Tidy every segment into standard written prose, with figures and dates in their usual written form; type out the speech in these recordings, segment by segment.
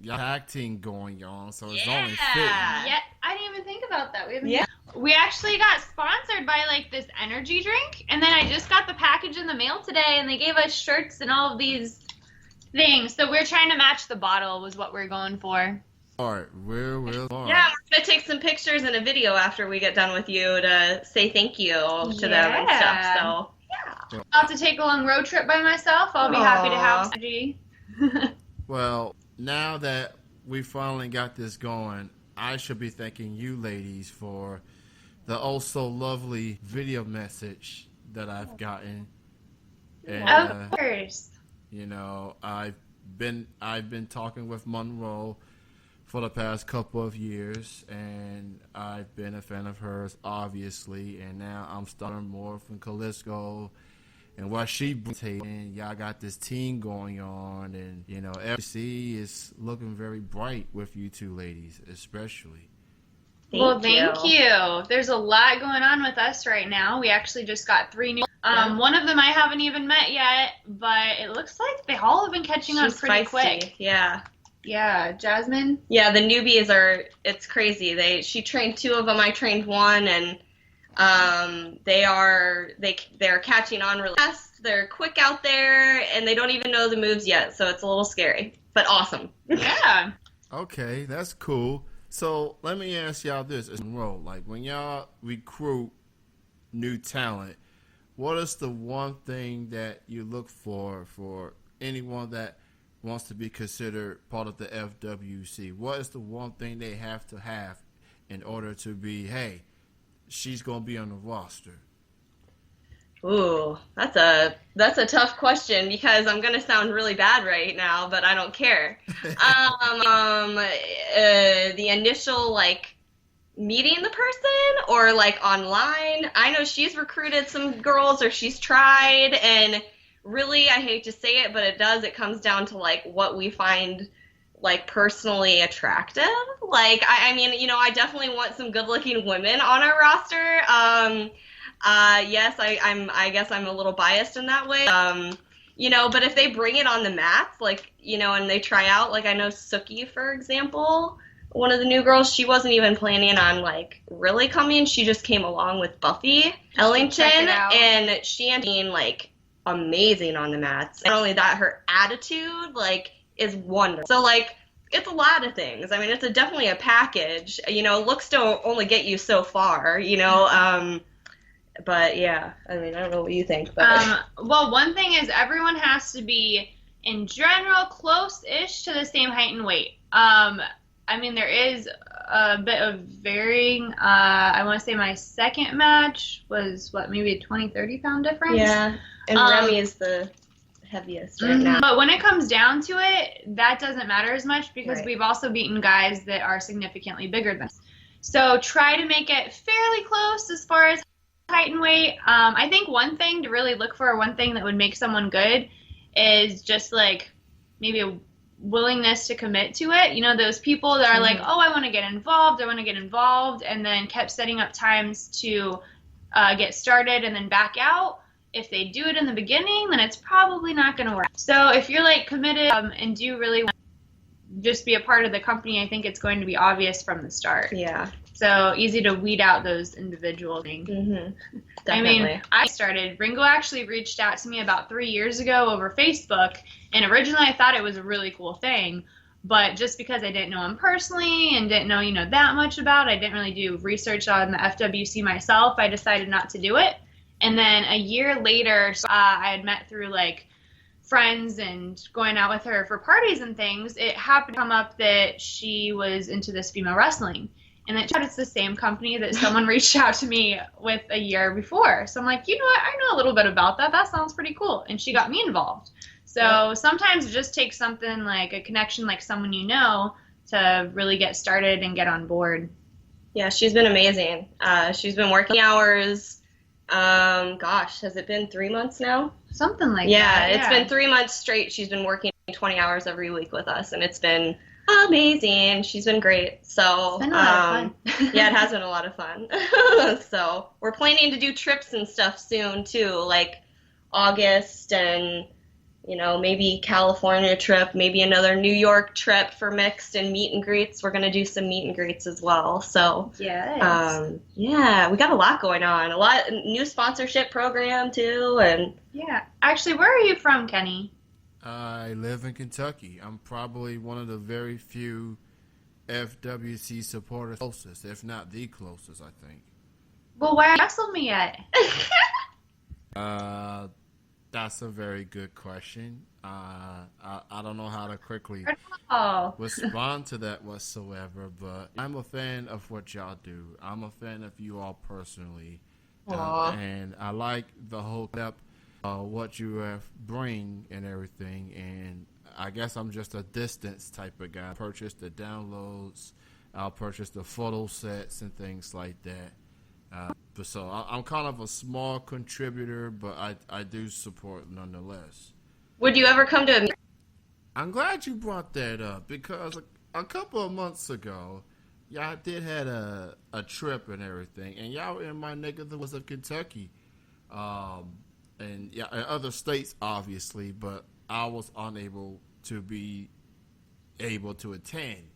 y'all tag team going on, so it's only fitting. Yeah, I didn't even think about that. We actually got sponsored by like this energy drink, and then I just got the package in the mail today, and they gave us shirts and all of these things. So we're trying to match the bottle was what we're going for. All right, we're Yeah, we're gonna take some pictures and a video after we get done with you to say thank you to them and stuff. So yeah, I'll have to take a long road trip by myself. I'll be happy to have energy. Well, now that we finally got this going, I should be thanking you ladies for the oh so lovely video message that I've gotten. And, of course. You know, I've been talking with Monroe for the past couple of years, and I've been a fan of hers, obviously, and now I'm starting more from Callisto and what she brings. And y'all got this team going on, and, you know, FCC is looking very bright with you two ladies, especially. Thank you. There's a lot going on with us right now. We actually just got 3 new. One of them I haven't even met yet, but it looks like they all have been catching on pretty quick. Yeah. Yeah, Jasmine. Yeah, the newbies it's crazy. She trained 2 of them, I trained 1, and they're catching on really fast. They're quick out there, and they don't even know the moves yet, so it's a little scary, but awesome. Yeah. Okay, that's cool. So let me ask y'all this: like when y'all recruit new talent, what is the one thing that you look for anyone that wants to be considered part of the FWC? What is the one thing they have to have in order to be, hey, she's gonna be on the roster? Ooh, that's a tough question because I'm gonna sound really bad right now, but I don't care. The initial like meeting the person or like online, I know she's recruited some girls or she's tried, and really, I hate to say it, but it comes down to like what we find like personally attractive. Like I mean, you know, I definitely want some good-looking women on our roster. Yes, I guess I'm a little biased in that way. You know, but if they bring it on the mats, like, you know, and they try out, like I know Suki, for example, one of the new girls, she wasn't even planning on like really coming. She just came along with Buffy Ellington, and she ended up being like amazing on the mats. Not only that, her attitude like is wonderful. So like it's a lot of things. I mean, it's definitely a package. You know, looks don't only get you so far. You know. But yeah, I mean, I don't know what you think. But well, one thing is everyone has to be, in general, close-ish to the same height and weight. I mean, there is a bit of varying. I want to say my second match was, maybe a 20, 30-pound difference? Yeah, and Remy is the heaviest right now. But when it comes down to it, that doesn't matter as much because we've also beaten guys that are significantly bigger than us. So try to make it fairly close as far as height and weight. I think one thing to really look for, one thing that would make someone good, is just like maybe a willingness to commit to it. You know, those people that are like, oh, I want to get involved, and then kept setting up times to get started and then back out. If they do it in the beginning, then it's probably not going to work. So if you're like committed and do really want to just be a part of the company, I think it's going to be obvious from the start. Yeah. So easy to weed out those individual things. I mean, Ringo actually reached out to me about 3 years ago over Facebook, and originally I thought it was a really cool thing, but just because I didn't know him personally and didn't know, you know, that much about it, I didn't really do research on the FWC myself, I decided not to do it. And then a year later, I had met through like friends and going out with her for parties and things, it happened to come up that she was into this female wrestling. And it's the same company that someone reached out to me with a year before. So I'm like, you know what? I know a little bit about that. That sounds pretty cool. And she got me involved. So sometimes it just takes something like a connection, like someone you know, to really get started and get on board. Yeah, she's been amazing. She's been working hours. Gosh, has it been 3 months now? Something like that. Yeah, it's been 3 months straight. She's been working 20 hours every week with us, and it's been amazing. She's been great. So, it's been a lot of fun. Yeah, it has been a lot of fun. So, we're planning to do trips and stuff soon, too, like August and maybe California trip, maybe another New York trip for mixed and meet and greets. We're going to do some meet and greets as well. So, yeah, we got a lot going on. A lot new sponsorship program too. And yeah, actually, where are you from, Kenny? I live in Kentucky. I'm probably one of the very few FWC supporters closest, if not the closest, I think. Well, why haven't you wrestled me yet? That's a very good question. I don't know how to quickly respond to that whatsoever, but I'm a fan of what y'all do. I'm a fan of you all personally. And I like the whole step, what you bring and everything. And I guess I'm just a distance type of guy. I purchase the downloads. I'll purchase the photo sets and things like that. So I'm kind of a small contributor, but I do support nonetheless. Would you ever come to a... I'm glad you brought that up because a couple of months ago, y'all did had a trip and everything, and y'all were in my neck of the woods of Kentucky, and yeah, in other states obviously, but I was unable to be able to attend.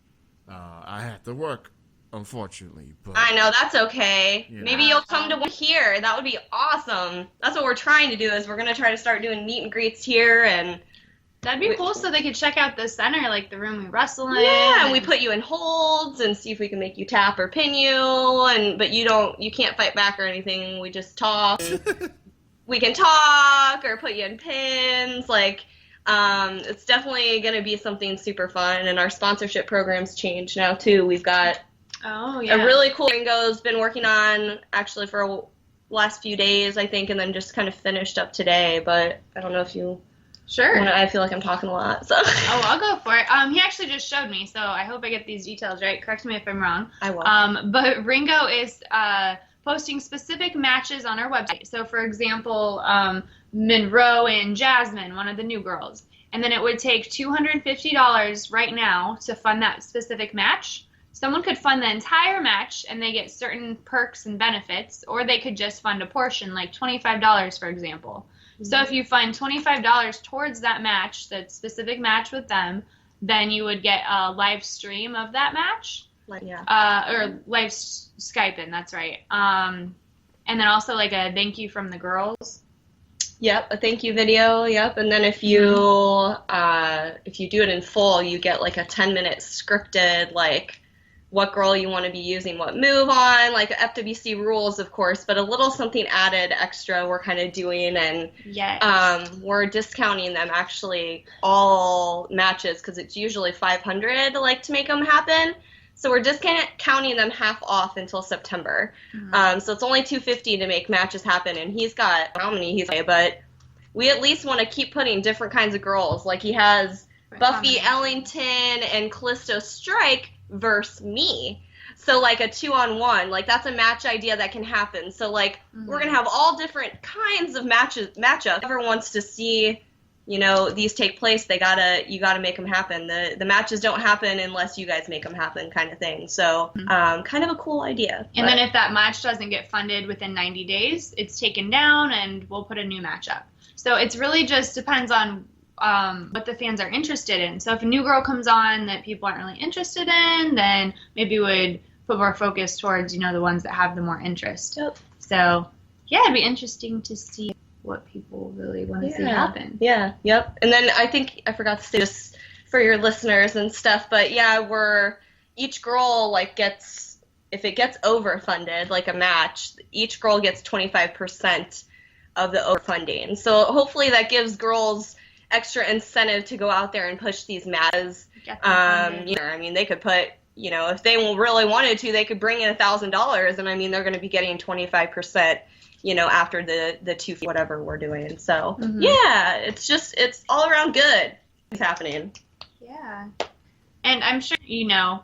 I had to work, unfortunately. But I know, that's okay. Maybe you'll come to one here. That would be awesome. That's what we're trying to do, is we're going to try to start doing meet and greets here. And that'd be cool, so they could check out the center, like the room we wrestle in. Yeah, and we put you in holds and see if we can make you tap or pin you. But you can't fight back or anything. We just talk. We can talk or put you in pins. It's definitely going to be something super fun. And our sponsorship program's changed now, too. We've got a really cool Ringo's been working on actually for the last few days, I think, and then just kind of finished up today. But I don't know if you... Sure. I feel like I'm talking a lot, so... Oh, I'll go for it. He actually just showed me, so I hope I get these details right. Correct me if I'm wrong. I will. But Ringo is posting specific matches on our website. So, for example, Monroe and Jasmine, one of the new girls. And then it would take $250 right now to fund that specific match. Someone could fund the entire match, and they get certain perks and benefits, or they could just fund a portion, like $25, for example. Mm-hmm. So if you fund $25 towards that match, that specific match with them, then you would get a live stream of that match. Or live Skyping, that's right. And then also like a thank you from the girls. Yep, a thank you video. Yep, and then if you do it in full, you get like a 10-minute scripted what girl you want to be using what move on, like FWC rules, of course, but a little something added extra we're kind of doing, and we're discounting them actually all matches because it's usually $500 to make them happen. So we're discounting them half off until September. Mm-hmm. So it's only $250 to make matches happen, and he's got how many he's got, but we at least want to keep putting different kinds of girls. Like he has Buffy Ellington and Callisto Strike versus me. So like a 2-on-1, that's a match idea that can happen. So we're gonna have all different kinds of matchups. Whoever wants to see, these take place, you gotta make them happen. The matches don't happen unless you guys make them happen, kind of thing. So kind of a cool idea. And then if that match doesn't get funded within 90 days, it's taken down and we'll put a new match up. So it's really just depends on what the fans are interested in. So if a new girl comes on that people aren't really interested in, then maybe we'd put more focus towards, the ones that have the more interest. Yep. So, yeah, it'd be interesting to see what people really want to see happen. Yeah, yep. And then I think I forgot to say this for your listeners and stuff, but yeah, each girl, if it gets overfunded, like a match, each girl gets 25% of the overfunding. So hopefully that gives girls extra incentive to go out there and push these matches. They could put, if they really wanted to, they could bring in $1,000, and they're going to be getting 25%, after the two whatever we're doing. So yeah, it's all around good. It's happening. Yeah. And I'm sure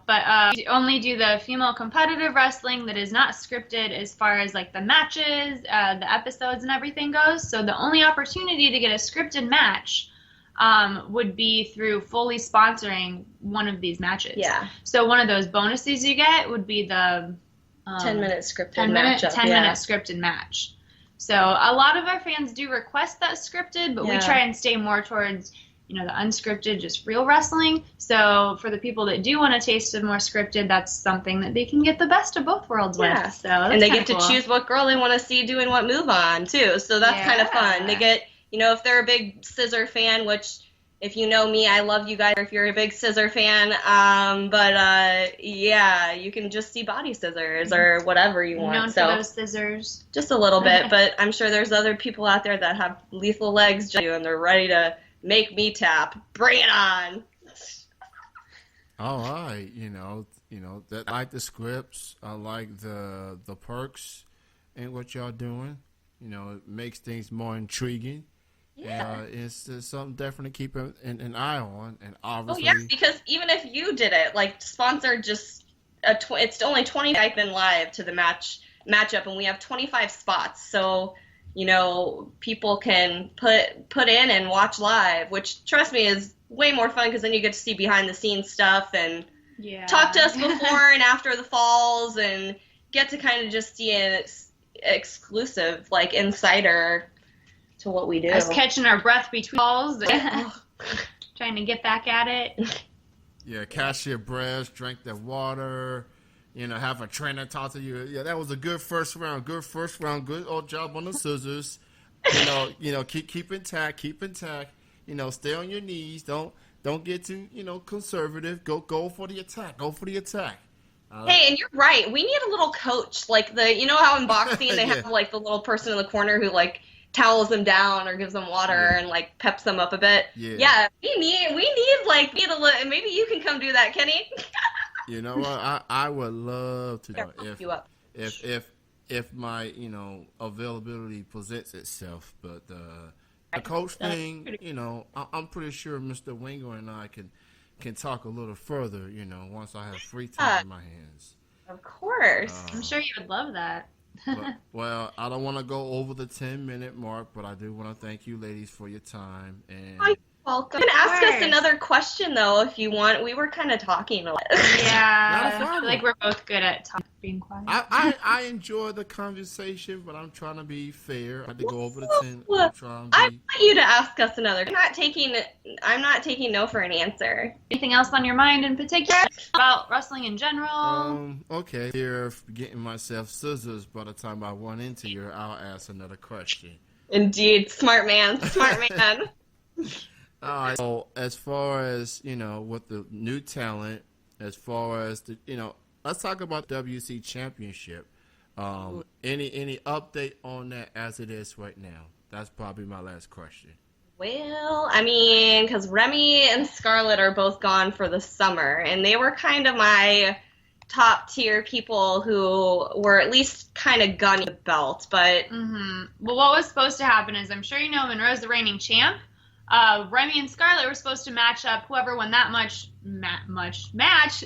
but we only do the female competitive wrestling that is not scripted as far as the matches, the episodes and everything goes. So the only opportunity to get a scripted match would be through fully sponsoring one of these matches. Yeah. So one of those bonuses you get would be the 10-minute scripted 10-minute scripted match. So a lot of our fans do request that scripted, but we try and stay more towards, the unscripted, just real wrestling. So for the people that do want a taste of more scripted, that's something that they can get the best of both worlds with. So and they get to choose what girl they want to see doing what move on, too. So that's kind of fun. They get, if they're a big Scissor fan, which if you know me, I love you guys if you're a big Scissor fan. You can just see body scissors or whatever you want. Known for those scissors. Just a little bit, but I'm sure there's other people out there that have lethal legs and they're ready to make me tap. Bring it on. All right, that I like the scripts. I like the perks and what y'all doing. It makes things more intriguing. Yeah, it's something definitely to keep an eye on, and obviously. Oh yeah, because even if you did it, like sponsor just it's only 20 type in live to the matchup, and we have 25 spots, so people can put in and watch live, which trust me is way more fun because then you get to see behind the scenes stuff and talk to us before and after the falls, and get to kind of just see an exclusive like insider to what we do. Us catching our breath between balls, trying to get back at it. Yeah, catch your breath, drink the water, have a trainer talk to you. Yeah, that was a good first round. Good old job on the scissors. Keep intact. Stay on your knees. Don't get too conservative. Go for the attack. Hey, and you're right. We need a little coach, like how in boxing they have like the little person in the corner who like towels them down or gives them water and like peps them up a bit. Yeah, we need maybe you can come do that, Kenny. You know what? I would love to if my availability presents itself, but the coach thing, I'm pretty sure Mr. Winger and I can talk a little further, once I have free time in my hands. Of course. I'm sure you would love that. Well, I don't want to go over the 10-minute mark, but I do want to thank you ladies for your time. And you're welcome. You can ask us another question, though, if you want. We were kind of talking a lot. Yeah. I feel like we're both good at being quiet. I enjoy the conversation, but I'm trying to be fair. I had to go over the 10. I want you to ask us another. I'm not taking no for an answer. Anything else on your mind in particular about wrestling in general? Okay. Here, getting myself scissors by the time I run into you, I'll ask another question. Indeed. Smart man. All right. So as far as, with the new talent, as far as let's talk about WC Championship. Any update on that as it is right now? That's probably my last question. Well, I mean, because Remy and Scarlett are both gone for the summer, and they were kind of my top tier people who were at least kind of gunning the belt, but... Well, what was supposed to happen is, I'm sure Monroe's the reigning champ. Remy and Scarlett were supposed to match up. Whoever won that match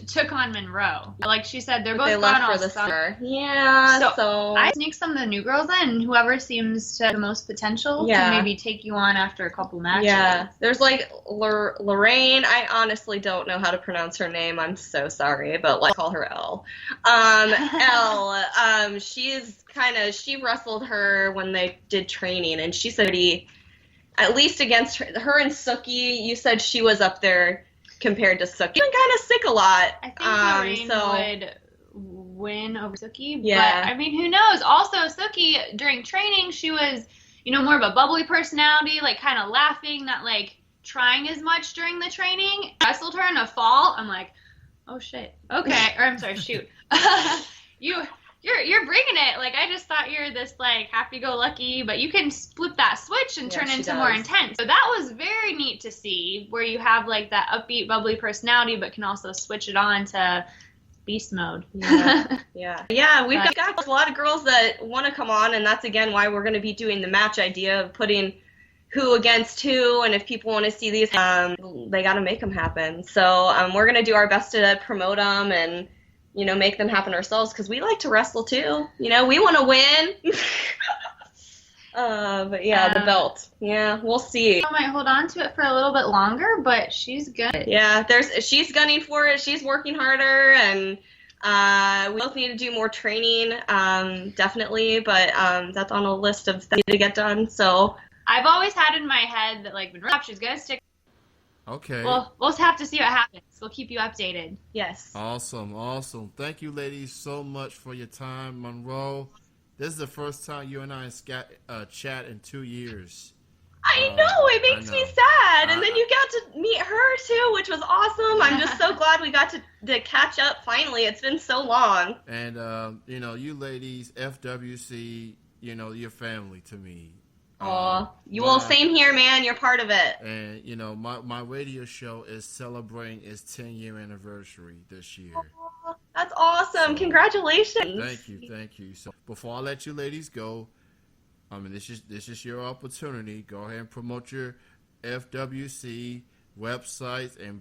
took on Monroe. Like she said, they're both gone all summer. Yeah, so I sneak some of the new girls in, and whoever seems to have the most potential to maybe take you on after a couple matches. Yeah, there's like Lorraine. I honestly don't know how to pronounce her name. I'm so sorry, but like call her L. L. She wrestled her when they did training, and she's at least against her and Suki, you said she was up there compared to Suki. She's been kind of sick a lot. I think Lorraine would win over Suki. Yeah. But, I mean, who knows? Also, Suki, during training, she was, more of a bubbly personality, like kind of laughing, not like trying as much during the training. I wrestled her in a fall. I'm like, oh, shit. Okay. Or I'm sorry, shoot. You're bringing it. Like, I just thought you're this, like, happy-go-lucky, but you can flip that switch and turn into more intense. So that was very neat to see, where you have, like, that upbeat, bubbly personality, but can also switch it on to beast mode. Yeah, we've got a lot of girls that want to come on, and that's, again, why we're going to be doing the match idea of putting who against who, and if people want to see these, they got to make them happen. So we're going to do our best to promote them and make them happen ourselves, because we like to wrestle too. We want to win. But yeah, the belt. Yeah, we'll see. I might hold on to it for a little bit longer, but she's good. Yeah, she's gunning for it. She's working harder, and We both need to do more training, definitely, but that's on a list of things to get done. So I've always had in my head that like Monroe she's gonna stick. Okay. Well, we'll have to see what happens. We'll keep you updated. yes. Awesome, awesome. Thank you, ladies, so much for your time, Monroe. This is the first time you and I chat in 2 years. I know, it makes me sad. And then I- you got to meet her too, which was awesome. I'm just so glad we got to catch up finally. It's been so long. And, you ladies, FWC, your family to me. Aw, same here, man. You're part of it. And, my radio show is celebrating its 10-year anniversary this year. Aw, that's awesome. Congratulations. Thank you. So before I let you ladies go, this is your opportunity. Go ahead and promote your FWC websites and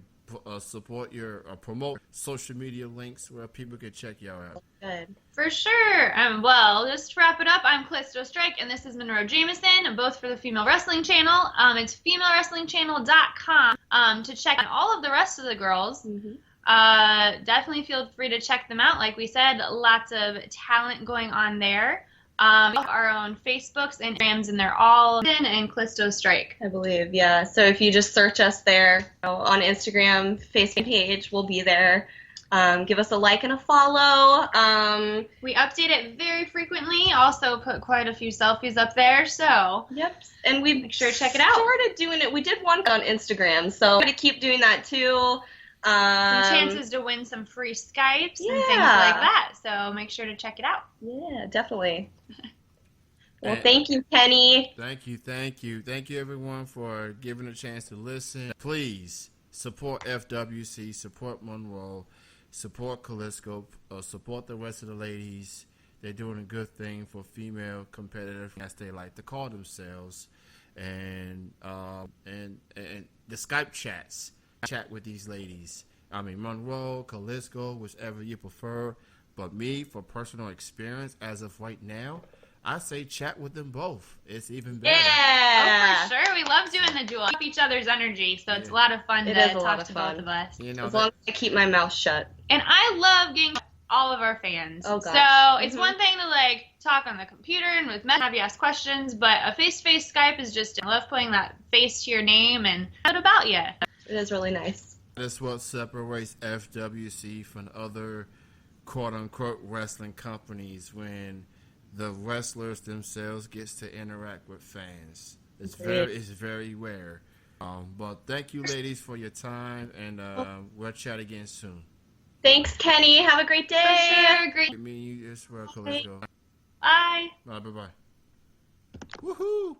promote social media links where people can check y'all out. Good. For sure. Well, just to wrap it up, I'm Callisto Strike, and this is Monroe Jamison, both for the Female Wrestling Channel. It's FemaleWrestlingChannel.com to check out all of the rest of the girls. Mm-hmm. Definitely feel free to check them out. Like we said, lots of talent going on there. We have our own Facebooks and Instagrams, and they're all in and Callisto Strike. I believe, yeah. So if you just search us there on Instagram, Facebook page, we'll be there. Give us a like and a follow. We update it very frequently. Also put quite a few selfies up there. So Yep. And we make sure to check it out. started doing it. We did one on Instagram, so we're going to keep doing that too. Some chances to win some free Skypes and things like that. So make sure to check it out. Yeah, definitely. Well, And- thank you, Kenny. Thank you, everyone, for giving a chance to listen. Please support FWC, support Monroe, support Callisto, support the rest of the ladies. They're doing a good thing for female competitors, as they like to call themselves, and the Skype chats. Chat with these ladies. Monroe, Callisto, whichever you prefer. But me, for personal experience, as of right now, I say chat with them both. It's even better. Yeah. Oh, for sure. We love doing the duel. Keep each other's energy, so it's a lot of fun It to is a lot talk of to fun. both of us. As long as I keep my mouth shut. And I love getting all of our fans. Oh, gosh. So it's Mhm. one thing to talk on the computer and with men, have you ask questions, but a face-to-face Skype is just, I love putting that face to your name and what about you? It is really nice. That's what separates FWC from other quote-unquote wrestling companies, when the wrestlers themselves gets to interact with fans. It's very rare. But thank you, ladies, for your time, and we'll chat again soon. Thanks, Kenny. Have a great day. For sure. Great. Me and you as well, Callisto. Bye. Bye. Woohoo!